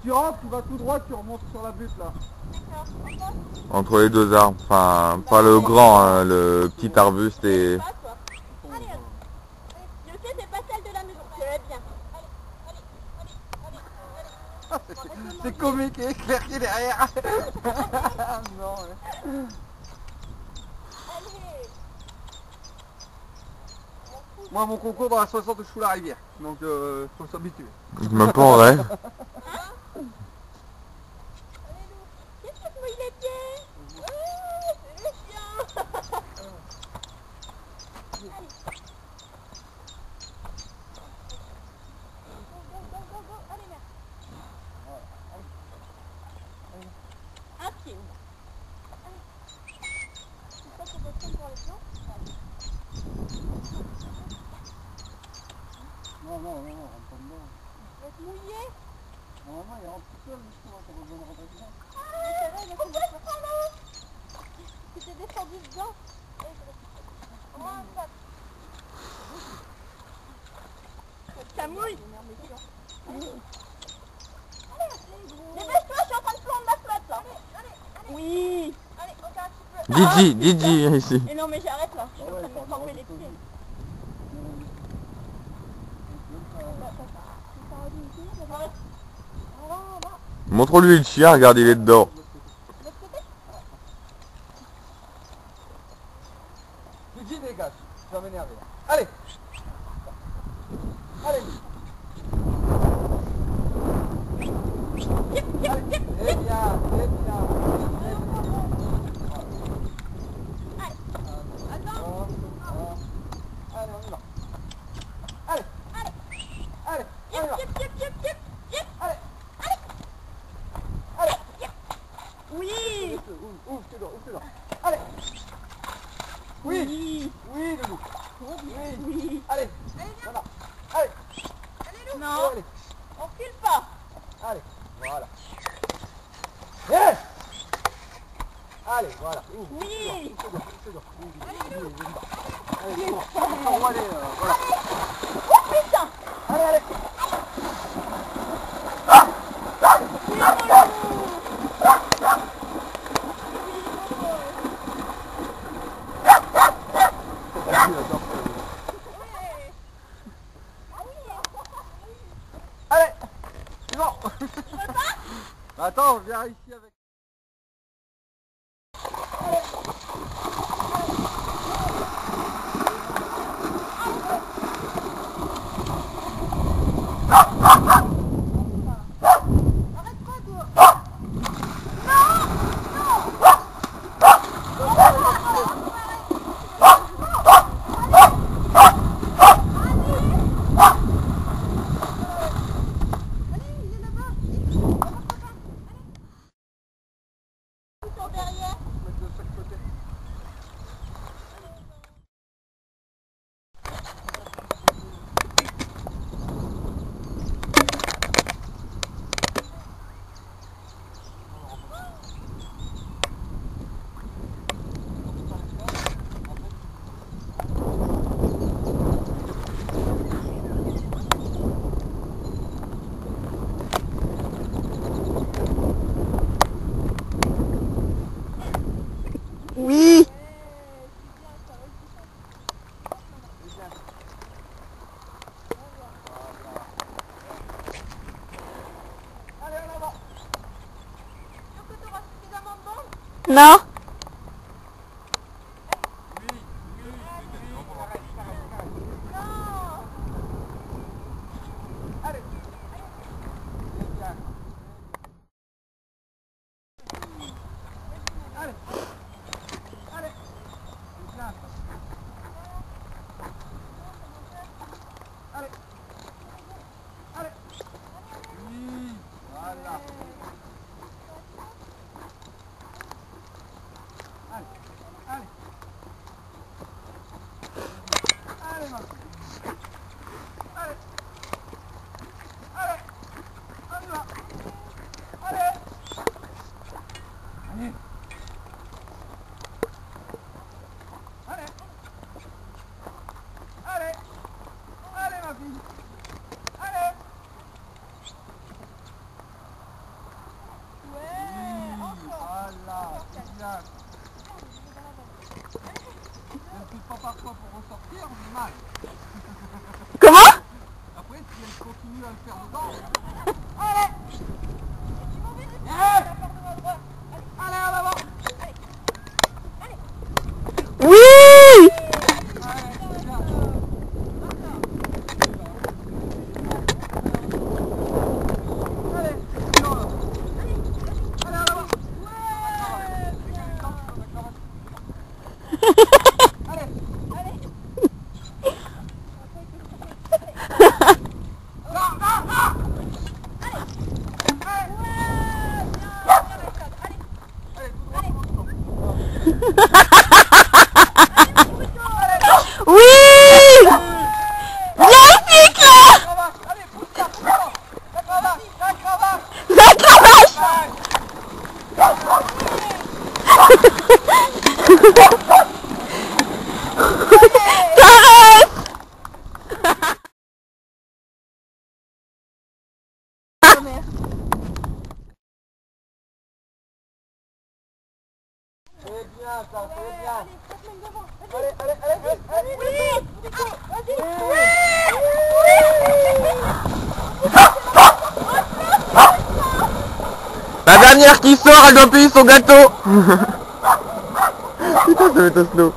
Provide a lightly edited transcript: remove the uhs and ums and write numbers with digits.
tu rentres, tu vas tout droit, tu remontes sur la butte là. Entre les deux arbres, enfin pas le grand, hein, le petit arbuste et... Allez, je sais, c'est pas celle de la maison, je l'aime bien. C'est comique et éclairé derrière. Non, ouais. Moi mon concours dans la 60 je fous la rivière, donc faut s'habituer. Même pas en rêve. Qu'est-ce que tu mouilles les pieds? C'est le chien. Allez, merde. Un pied. C'est ça qu'on doit prendre pour les pieds? Non, on rentre pas dedans. On va se mouiller. Normalement, il rentre tout seul, justement, t'as besoin de rentrer dedans. Pourquoi je prends l'eau? Tu t'es descendu dedans. Ça mouille. Dépêche-toi, je suis en train de prendre la flotte là. Oui. Allez, encore un petit peu. Didi ici. Et non mais j'arrête là, je suis en train de me tremper les pieds. Montre-lui le chien, regarde, il est dedans. Didi, dégage, tu vas m'énerver. Allez. Allez. C'est bien, c'est bien. Attends. Allez, on y va. Allez. Allez, on y va. Allez. Allez. Oui. Ouvre tes doigts, Allez. Oui. Oui, Loulou. Oui. Allez. Voilà. Allez. Non, Allez. on file pas. Allez. Voilà. Yes. Allez, voilà. Oui. Allez, on va aller, voilà. Oh putain. Allez, allez. Allez, c'est bon. Attends, on vient ici avec... Oui. Non. bien. Elle ne pas parfois pour ressortir, on est mal. Comment? Après, si elle continue à le faire dedans... Allez, en avant. Oui! Oui! Magnifique là! La cravache! T'arrêtes! C'est bien ça, c'est bien. Allez, allez, allez, allez, La dernière qui sort, elle doit payer son gâteau. Putain, ça va être un slow.